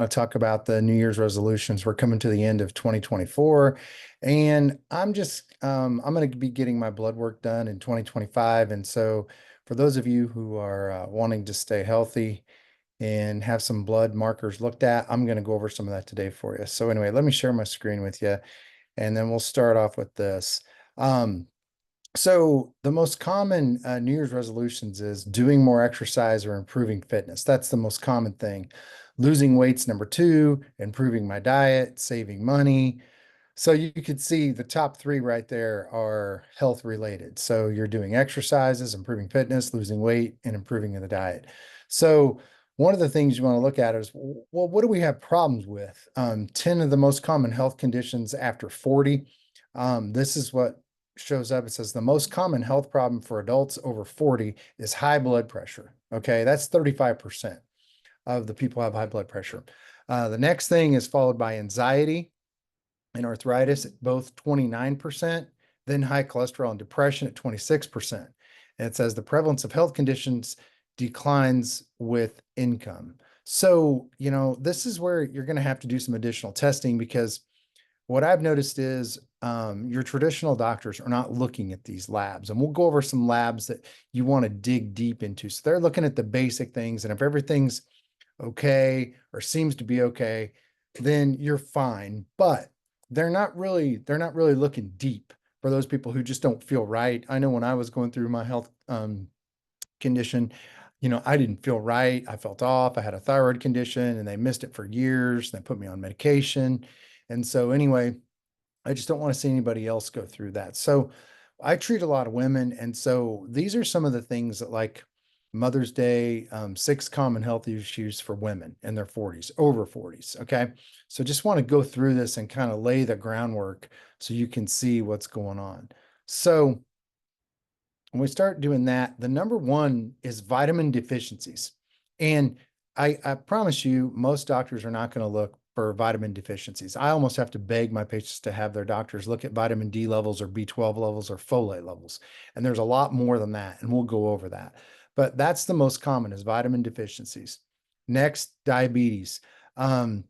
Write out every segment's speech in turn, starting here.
I'll talk about the New Year's resolutions. We're coming to the end of 2024, and I'm going to be getting my blood work done in 2025. And so, for those of you who are wanting to stay healthy and have some blood markers looked at, I'm going to go over some of that today for you. So, anyway, let me share my screen with you, and then we'll start off with this. Um, so the most common New Year's resolutions is doing more exercise or improving fitness. That's the most common thing. Losing weight's number two, improving my diet, saving money. So you could see the top three right there are health related. So you're doing exercises, improving fitness, losing weight, and improving the diet. So one of the things you want to look at is, well, what do we have problems with? 10 of the most common health conditions after 40. This is what shows up. It says the most common health problem for adults over 40 is high blood pressure. Okay, that's 35% of the people have high blood pressure. The next thing is followed by anxiety and arthritis at both 29%, then high cholesterol and depression at 26%. And it says the prevalence of health conditions declines with income. So, this is where you're going to have to do some additional testing because what I've noticed is your traditional doctors are not looking at these labs. And we'll go over some labs that you want to dig deep into. So they're looking at the basic things. And if everything's okay or seems to be okay, then you're fine. But they're not really looking deep for those people who just don't feel right. I know when I was going through my health condition, I didn't feel right. I felt off. I had a thyroid condition and they missed it for years. They put me on medication. And so anyway, I just don't want to see anybody else go through that. So I treat a lot of women. And so these are some of the things that, like Mother's Day, 6 common health issues for women in their 40s, over 40s. Okay. So just want to go through this and kind of lay the groundwork so you can see what's going on. So when we start doing that, the number one is vitamin deficiencies. And I promise you, most doctors are not going to look for vitamin deficiencies. I almost have to beg my patients to have their doctors look at vitamin D levels or B12 levels or folate levels. And there's a lot more than that, and we'll go over that. But that's the most common is vitamin deficiencies. Next, diabetes. I'm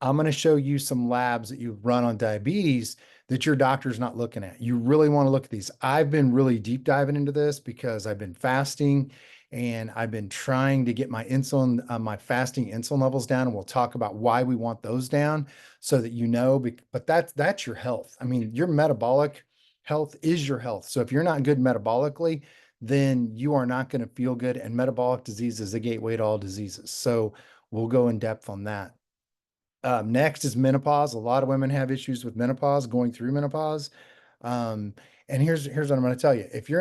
going to show you some labs that you run on diabetes that your doctor's not looking at. You really want to look at these. I've been really deep diving into this because I've been fasting and I've been trying to get my insulin, my fasting insulin levels down. And we'll talk about why we want those down so that but that's your health. I mean, your metabolic health is your health. So if you're not good metabolically, then you are not going to feel good. And metabolic disease is the gateway to all diseases. So we'll go in depth on that. Next is menopause. A lot of women have issues with menopause, going through menopause. Um, and here's what I'm going to tell you. If you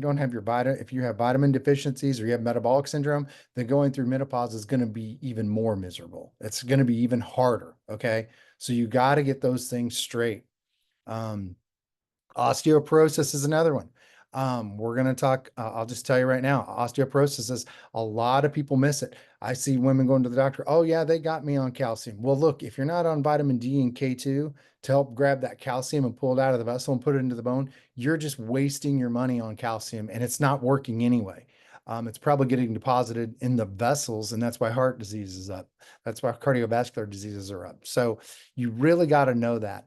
don't have if you have vitamin deficiencies or you have metabolic syndrome, then going through menopause is going to be even more miserable. It's going to be even harder. Okay. So you got to get those things straight. Um, Osteoporosis is another one. We're going to talk, I'll just tell you right now, osteoporosis is a lot of people miss it. I see women going to the doctor. Oh yeah, they got me on calcium. Well, look, if you're not on vitamin D and K2 to help grab that calcium and pull it out of the vessel and put it into the bone, you're just wasting your money on calcium and it's not working anyway. It's probably getting deposited in the vessels, and that's why heart disease is up. That's why cardiovascular diseases are up. So you really got to know that.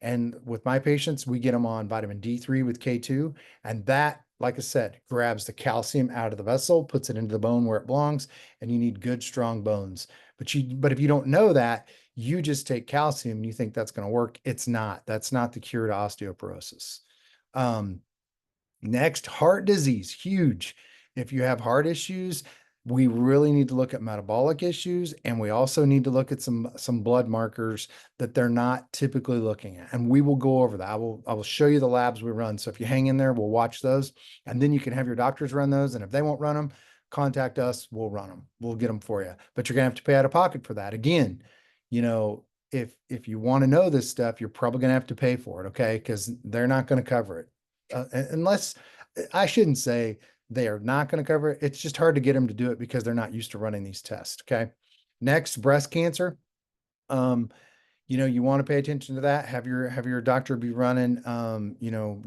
And with my patients, we get them on vitamin D3 with K2, and that, like I said, grabs the calcium out of the vessel, puts it into the bone where it belongs, and you need good, strong bones. But if you don't know that, you just take calcium and you think that's going to work. It's not. That's not the cure to osteoporosis. Um, Next, heart disease, huge. If you have heart issues, we really need to look at metabolic issues, and we also need to look at some blood markers that they're not typically looking at. And we will go over that. I will show you the labs we run. So if you hang in there, we'll watch those, and then you can have your doctors run those. And if they won't run them, contact us. We'll run them. We'll get them for you. But you're gonna have to pay out of pocket for that. Again, you know, if you want to know this stuff, you're probably gonna have to pay for it, okay? Because they're not going to cover it unless I shouldn't say they are not going to cover it. It's just hard to get them to do it because they're not used to running these tests. Okay. Next, breast cancer. Um, you want to pay attention to that. Have your doctor be running,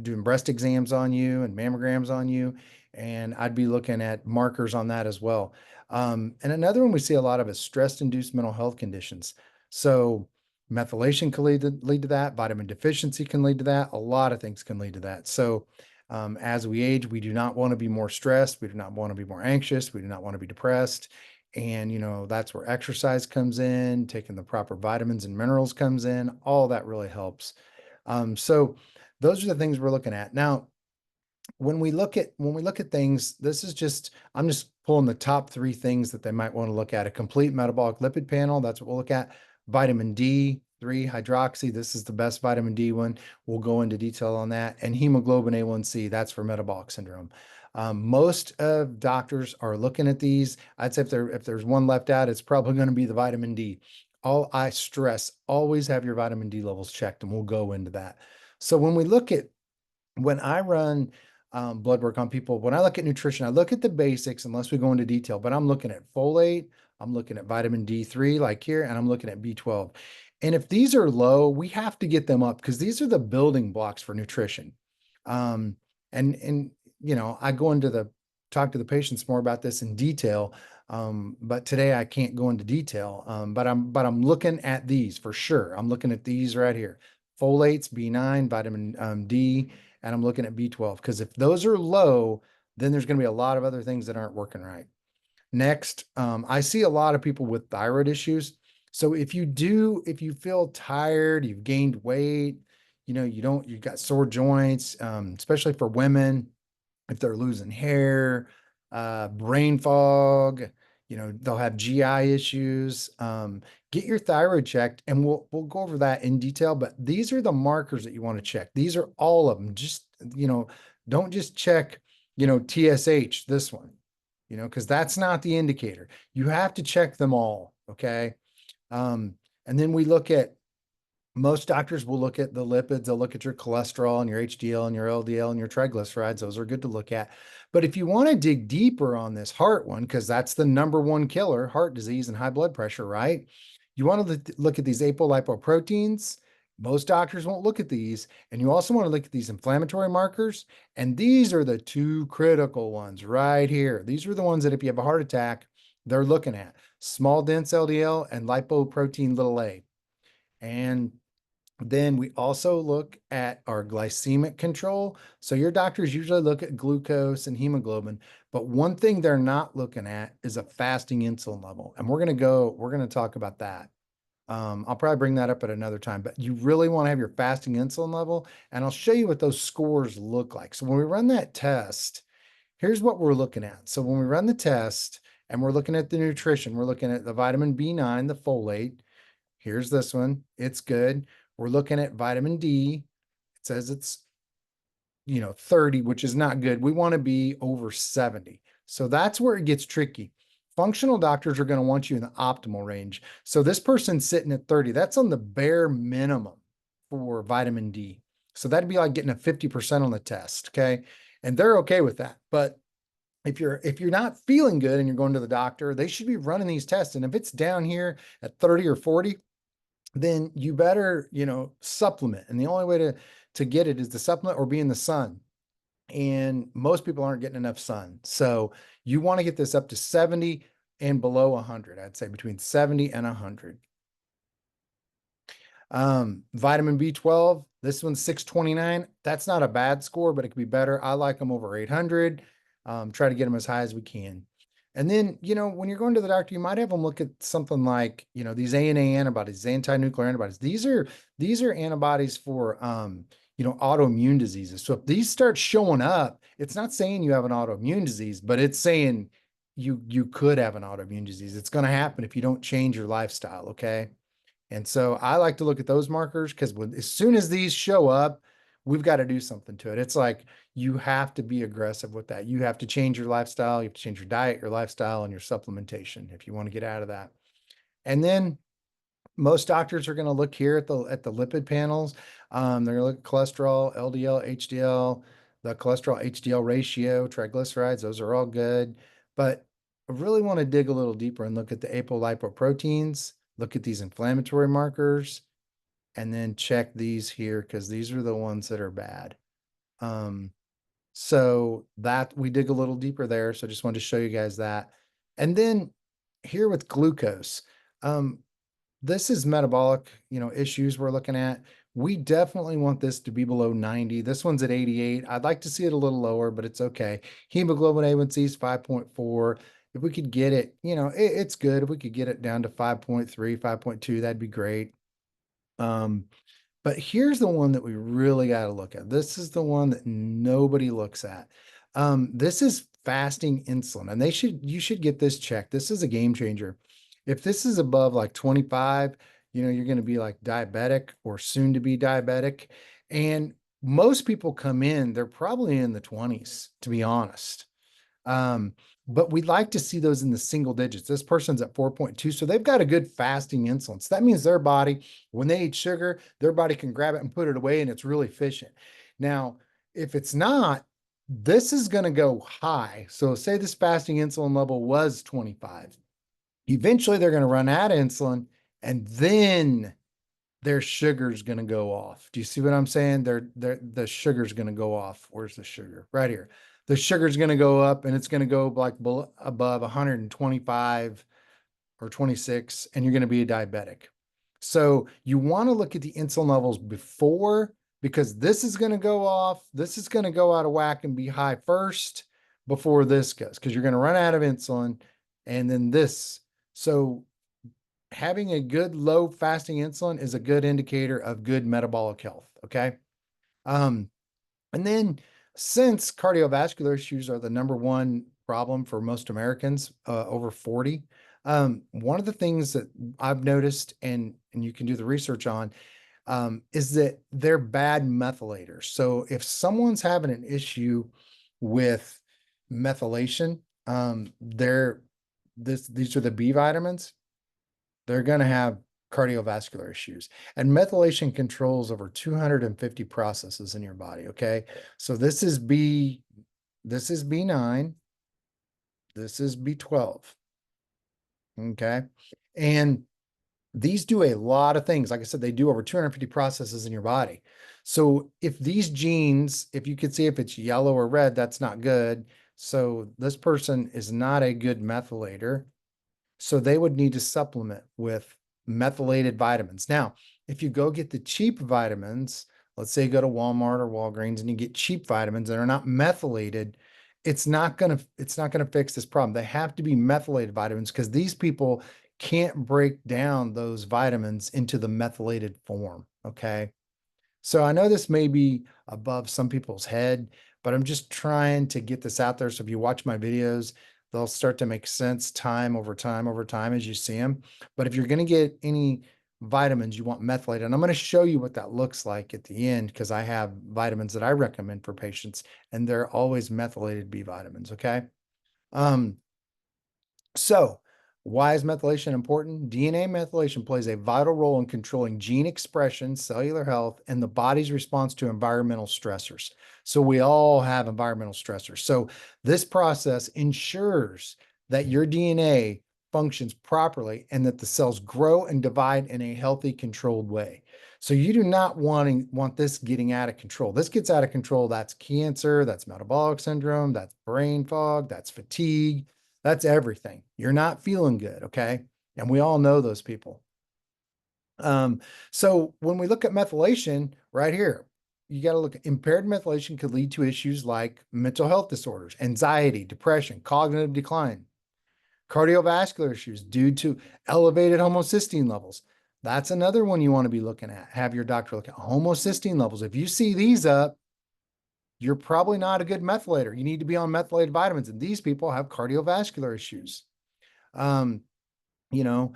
doing breast exams on you and mammograms on you. and I'd be looking at markers on that as well. And another one we see a lot of is stress-induced mental health conditions. So methylation can lead to that. Vitamin deficiency can lead to that. A lot of things can lead to that. So as we age, we do not want to be more stressed. We do not want to be more anxious. We do not want to be depressed. And, that's where exercise comes in, taking the proper vitamins and minerals comes in. All that really helps. So those are the things we're looking at. Now, when we look at things, this is just I'm just pulling the top three things that they might want to look at. A complete metabolic lipid panel, that's what we'll look at. Vitamin D3 hydroxy, this is the best vitamin D one. We'll go into detail on that. And hemoglobin A1C, that's for metabolic syndrome. Most of doctors are looking at these. I'd say if there's one left out, it's probably going to be the vitamin D. I stress, always have your vitamin D levels checked, and we'll go into that. So when I run blood work on people, when I look at nutrition, I look at the basics unless we go into detail, but I'm looking at folate, I'm looking at vitamin D3 like here, and I'm looking at B12. And if these are low, we have to get them up because these are the building blocks for nutrition. Um, and I go into talk to the patients more about this in detail. But today I can't go into detail. But I'm looking at these for sure. I'm looking at these right here. Folates, B9, vitamin D, and I'm looking at B12 because if those are low, then there's going to be a lot of other things that aren't working right. Next, I see a lot of people with thyroid issues. So if you feel tired, you've gained weight, you've got sore joints, especially for women, if they're losing hair, brain fog, they'll have GI issues. Get your thyroid checked, and we'll go over that in detail. But these are the markers that you want to check. These are all of them. Just don't just check TSH, this one, because that's not the indicator. You have to check them all. Okay. And then most doctors will look at the lipids. They'll look at your cholesterol and your HDL and your LDL and your triglycerides. Those are good to look at. But if you want to dig deeper on this heart one, because that's the number one killer, heart disease and high blood pressure, right? You want to look at these apolipoproteins. Most doctors won't look at these. And you also want to look at these inflammatory markers. And these are the two critical ones right here. These are the ones that if you have a heart attack, they're looking at small dense LDL and lipoprotein little a. And then we also look at our glycemic control. So your doctors usually look at glucose and hemoglobin, but one thing they're not looking at is a fasting insulin level. And we're going to talk about that. I'll probably bring that up at another time, but you really want to have your fasting insulin level, and I'll show you what those scores look like. So when we run that test, here's what we're looking at. So when we run the test and we're looking at the nutrition, we're looking at the vitamin B9, the folate. Here's this one. It's good. We're looking at vitamin D. It says it's 30, which is not good. We want to be over 70. So that's where it gets tricky. Functional doctors are going to want you in the optimal range. So this person's sitting at 30. That's on the bare minimum for vitamin D. So that'd be like getting a 50% on the test. Okay. And they're okay with that. But if you're not feeling good and you're going to the doctor, they should be running these tests. And if it's down here at 30 or 40, then you better, supplement. And the only way to get it is to supplement or be in the sun. And most people aren't getting enough sun. So you want to get this up to 70 and below 100. I'd say between 70 and 100. Vitamin B12, this one's 629. That's not a bad score, but it could be better. I like them over 800. Try to get them as high as we can. And then, when you're going to the doctor, you might have them look at something like, these ANA antibodies, anti-nuclear antibodies. These are antibodies for, autoimmune diseases. So if these start showing up, it's not saying you have an autoimmune disease, but it's saying you could have an autoimmune disease. It's going to happen if you don't change your lifestyle. Okay. And so I like to look at those markers because as soon as these show up, we've got to do something to it. It's like you have to be aggressive with that. You have to change your lifestyle. You have to change your diet, your lifestyle, and your supplementation if you want to get out of that. And then most doctors are going to look here at the lipid panels. They're going to look at cholesterol, LDL, HDL, the cholesterol HDL ratio, triglycerides. Those are all good. But I really want to dig a little deeper and look at the apolipoproteins, look at these inflammatory markers, and then check these here because these are the ones that are bad. So that we dig a little deeper there. So I just wanted to show you guys that. And then here with glucose, um, this is metabolic, issues we're looking at. We definitely want this to be below 90. This one's at 88. I'd like to see it a little lower, but it's okay. Hemoglobin A1C is 5.4. If we could get it, it's good. If we could get it down to 5.3, 5.2, that'd be great. Um, but here's the one that we really got to look at. This is the one that nobody looks at. This is fasting insulin, and you should get this checked. This is a game changer. If this is above like 25, you're going to be like diabetic or soon to be diabetic. And most people come in, they're probably in the 20s, to be honest. Um, but we'd like to see those in the single digits. This person's at 4.2, so they've got a good fasting insulin. So that means their body, when they eat sugar, their body can grab it and put it away, and it's really efficient. Now, if it's not, this is going to go high. So say this fasting insulin level was 25. Eventually, they're going to run out of insulin, and then their sugar's going to go off. Do you see what I'm saying? The sugar's going to go off. Where's the sugar? Right here. The sugar's going to go up, and it's going to go like above 125 or 26, and you're going to be a diabetic. So you want to look at the insulin levels before, because this is going to go off. This is going to go out of whack and be high first before this goes, because you're going to run out of insulin, and then this. So having a good low fasting insulin is a good indicator of good metabolic health. Okay. Um, and then since cardiovascular issues are the number one problem for most Americans over 40, one of the things that I've noticed, and you can do the research on, is that they're bad methylators. So if someone's having an issue with methylation, these are the B vitamins, they're going to have cardiovascular issues. And methylation controls over 250 processes in your body. Okay. So this is B9, this is B12. Okay. And these do a lot of things. Like I said, they do over 250 processes in your body. So if these genes, if you could see if it's yellow or red, that's not good. So this person is not a good methylator. So they would need to supplement with methylated vitamins. Now, if you go get the cheap vitamins, let's say you go to Walmart or Walgreens and you get cheap vitamins that are not methylated, it's not gonna fix this problem. They have to be methylated vitamins because these people can't break down those vitamins into the methylated form. Okay. So I know this may be above some people's head, but I'm just trying to get this out there. So if you watch my videos, they'll start to make sense time over time over time as you see them. But if you're going to get any vitamins, you want methylated. And I'm going to show you what that looks like at the end because I have vitamins that I recommend for patients, and they're always methylated B vitamins. Okay. Um, so, why is methylation important? DNA methylation plays a vital role in controlling gene expression, cellular health, and the body's response to environmental stressors. So, we all have environmental stressors. So, this process ensures that your DNA functions properly and that the cells grow and divide in a healthy, controlled way. So, you do not want this getting out of control. This gets out of control. That's cancer, that's metabolic syndrome, that's brain fog, that's fatigue. That's everything. You're not feeling good, okay? And we all know those people. So when we look at methylation right here, you got to look at impaired methylation could lead to issues like mental health disorders, anxiety, depression, cognitive decline, cardiovascular issues due to elevated homocysteine levels. That's another one you want to be looking at. Have your doctor look at homocysteine levels. If you see these up, you're probably not a good methylator. You need to be on methylated vitamins. And these people have cardiovascular issues. Um, you know,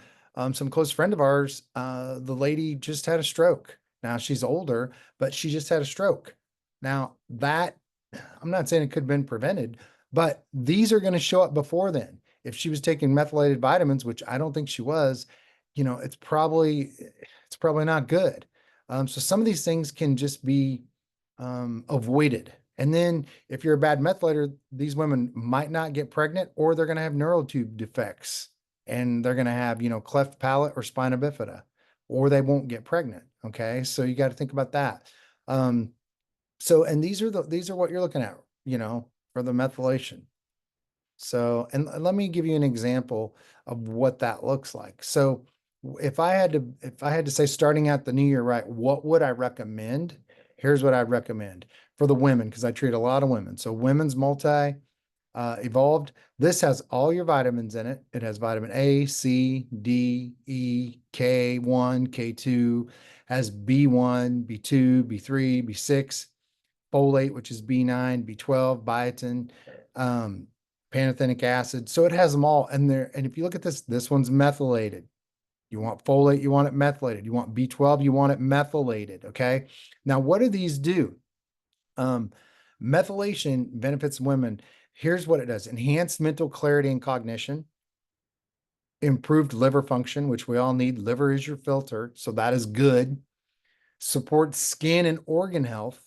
some close friend of ours, the lady just had a stroke. Now she's older, but she just had a stroke. Now that I'm not saying it could have been prevented, but these are going to show up before then. If she was taking methylated vitamins, which I don't think she was, it's probably not good. So some of these things can just be avoided. And then if you're a bad methylator, these women might not get pregnant, or they're going to have neural tube defects, and they're going to have, cleft palate or spina bifida, or they won't get pregnant. Okay. So you got to think about that. And these are what you're looking at. for the methylation. So, and let me give you an example of what that looks like. So, if I had to say starting out the new year, right, what would I recommend? Here's what I'd recommend for the women, because I treat a lot of women. So, women's multi evolved. This has all your vitamins in it. It has vitamin A, C, D, E, K1, K2, has B1, B2, B3, B6, folate, which is B9, B12, biotin, um, pantothenic acid. So it has them all in there. And if you look at this one's methylated. You want folate, you want it methylated. You want B12, you want it methylated. Okay. Now, what do these do? Um, Methylation benefits women. Here's what it does: enhanced mental clarity and cognition, improved liver function, which we all need. Liver is your filter, so that is good. Supports skin and organ health,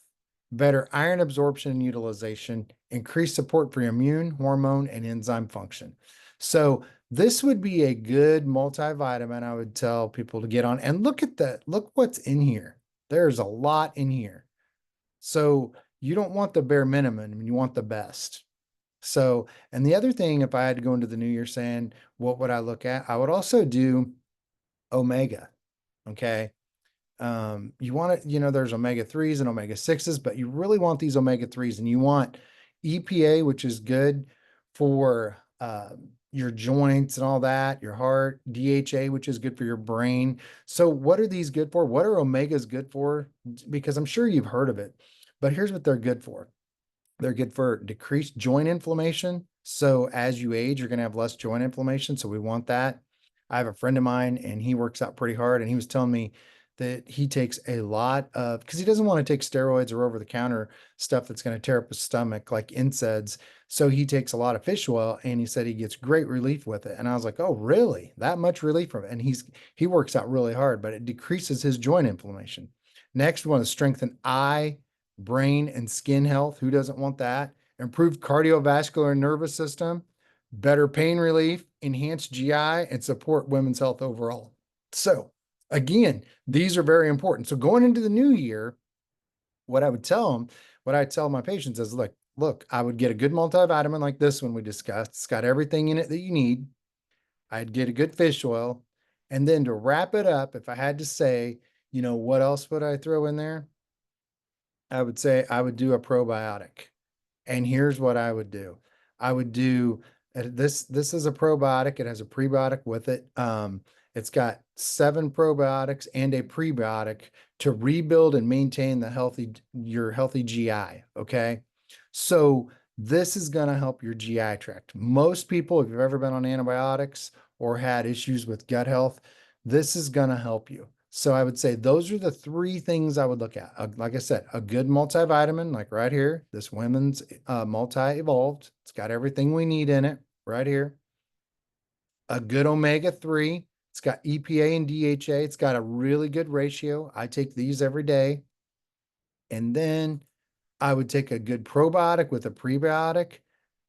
better iron absorption and utilization, increased support for immune, hormone, and enzyme function. So this would be a good multivitamin I would tell people to get on. And look at that. Look what's in here. There's a lot in here. So you don't want the bare minimum, you want the best. So, and the other thing, if I had to go into the new year saying, what would I look at? I would also do omega. Okay. You want it, there's omega 3s and omega 6s, but you really want these omega 3s, and you want EPA, which is good for your joints and all that, your heart, DHA, which is good for your brain. So, what are these good for? What are omegas good for? Because I'm sure you've heard of it, but here's what they're good for. They're good for decreased joint inflammation. So as you age, you're going to have less joint inflammation. So we want that. I have a friend of mine and he works out pretty hard. And he was telling me that he takes a lot of, because he doesn't want to take steroids or over the counter stuff that's going to tear up his stomach, like NSAIDs. So he takes a lot of fish oil, and he said he gets great relief with it. And I was like, oh, really? That much relief from it? And he works out really hard, but it decreases his joint inflammation. Next, we want to strengthen eye, brain, and skin health. Who doesn't want that? Improved cardiovascular and nervous system, better pain relief, enhanced GI, and support women's health overall. So, again, these are very important. So, going into the new year, what I would tell them, what I tell my patients is, look, I would get a good multivitamin like this one we discussed. It's got everything in it that you need. I'd get a good fish oil. And then to wrap it up, if I had to say, what else would I throw in there? I would say I would do a probiotic. And here's what I would do. I would do this is a probiotic. It has a prebiotic with it. It's got 7 probiotics and a prebiotic to rebuild and maintain your healthy GI. Okay. So this is going to help your GI tract. Most people, if you've ever been on antibiotics or had issues with gut health, this is going to help you. So I would say those are the 3 things I would look at. Like I said, a good multivitamin, like right here, this women's multi-evolved. It's got everything we need in it right here. A good omega 3. It's got EPA and DHA. It's got a really good ratio. I take these every day. And then I would take a good probiotic with a prebiotic,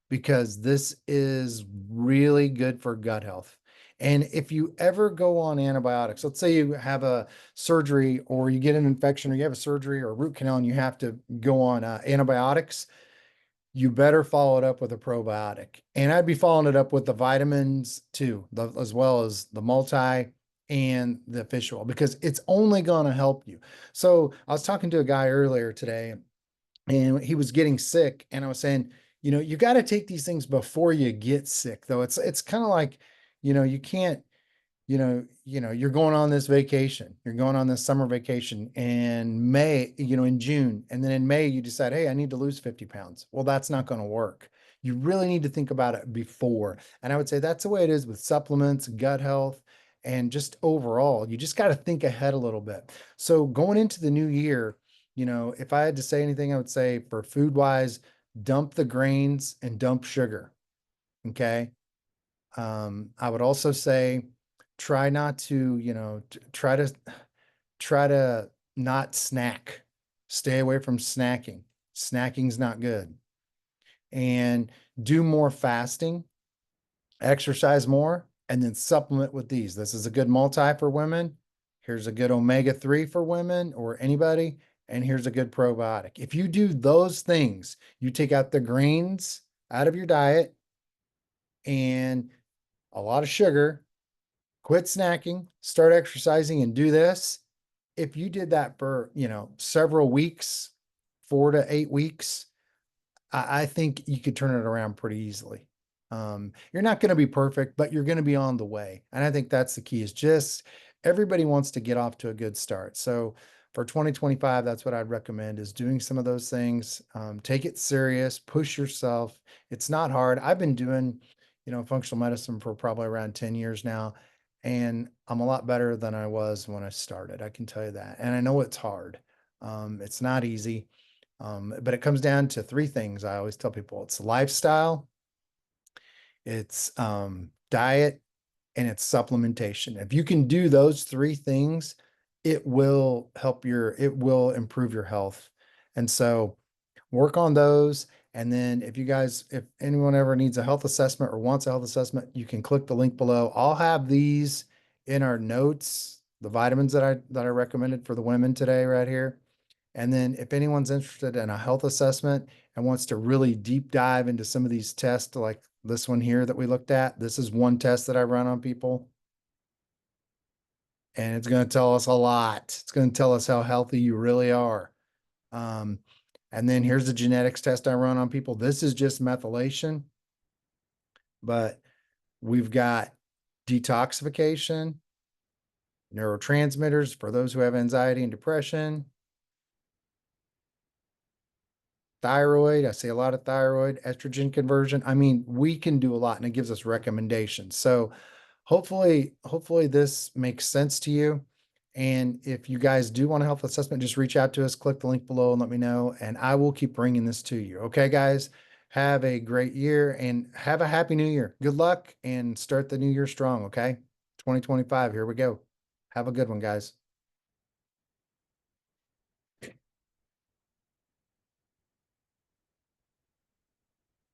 because this is really good for gut health. And if you ever go on antibiotics, let's say you have a surgery or you get an infection or you have a surgery or a root canal and you have to go on antibiotics, you better follow it up with a probiotic. And I'd be following it up with the vitamins too, as well as the multi and the fish oil, because it's only going to help you. So I was talking to a guy earlier today, and he was getting sick, and I was saying, you got to take these things before you get sick, though. It's kind of like, you can't, you're going on this vacation, you're going on this summer vacation in May, in June, and then in May you decide, hey, I need to lose 50 pounds. Well, that's not going to work. You really need to think about it before. And I would say that's the way it is with supplements, gut health, and just overall. You just got to think ahead a little bit. So going into the new year, if I had to say anything, I would say for food wise, dump the grains and dump sugar. Okay. I would also say try not to, try to not snack. Stay away from snacking. Snacking's not good. And do more fasting, exercise more, and then supplement with these. This is a good multi for women. Here's a good omega 3 for women or anybody. and here's a good probiotic. If you do those things, you take out the grains out of your diet and a lot of sugar, quit snacking, start exercising, and do this. If you did that for, several weeks, 4 to 8 weeks, I think you could turn it around pretty easily. You're not going to be perfect, but you're going to be on the way. And I think that's the key is just everybody wants to get off to a good start. So for 2025, that's what I'd recommend is doing some of those things. Take it serious, push yourself. It's not hard. I've been doing, functional medicine for probably around 10 years now, and I'm a lot better than I was when I started. I can tell you that. And I know it's hard. It's not easy. But it comes down to three things. I always tell people it's lifestyle, it's diet, and it's supplementation. If you can do those three things, it will improve your health. And so work on those. And then if anyone ever needs a health assessment or wants a health assessment, you can click the link below. I'll have these in our notes, the vitamins that I recommended for the women today right here. And then if anyone's interested in a health assessment and wants to really deep dive into some of these tests, like this one here that we looked at, this is one test that I run on people. And it's going to tell us a lot. It's going to tell us how healthy you really are. Um, and then here's the genetics test I run on people. This is just methylation, but we've got detoxification, neurotransmitters for those who have anxiety and depression, thyroid. I see a lot of thyroid, estrogen conversion. I mean, we can do a lot and it gives us recommendations. So hopefully this makes sense to you. And if you guys do want a health assessment, just reach out to us, click the link below and let me know, and I will keep bringing this to you. Okay, guys, have a great year and have a happy new year. Good luck and start the new year strong. Okay. 2025, here we go. Have a good one, guys.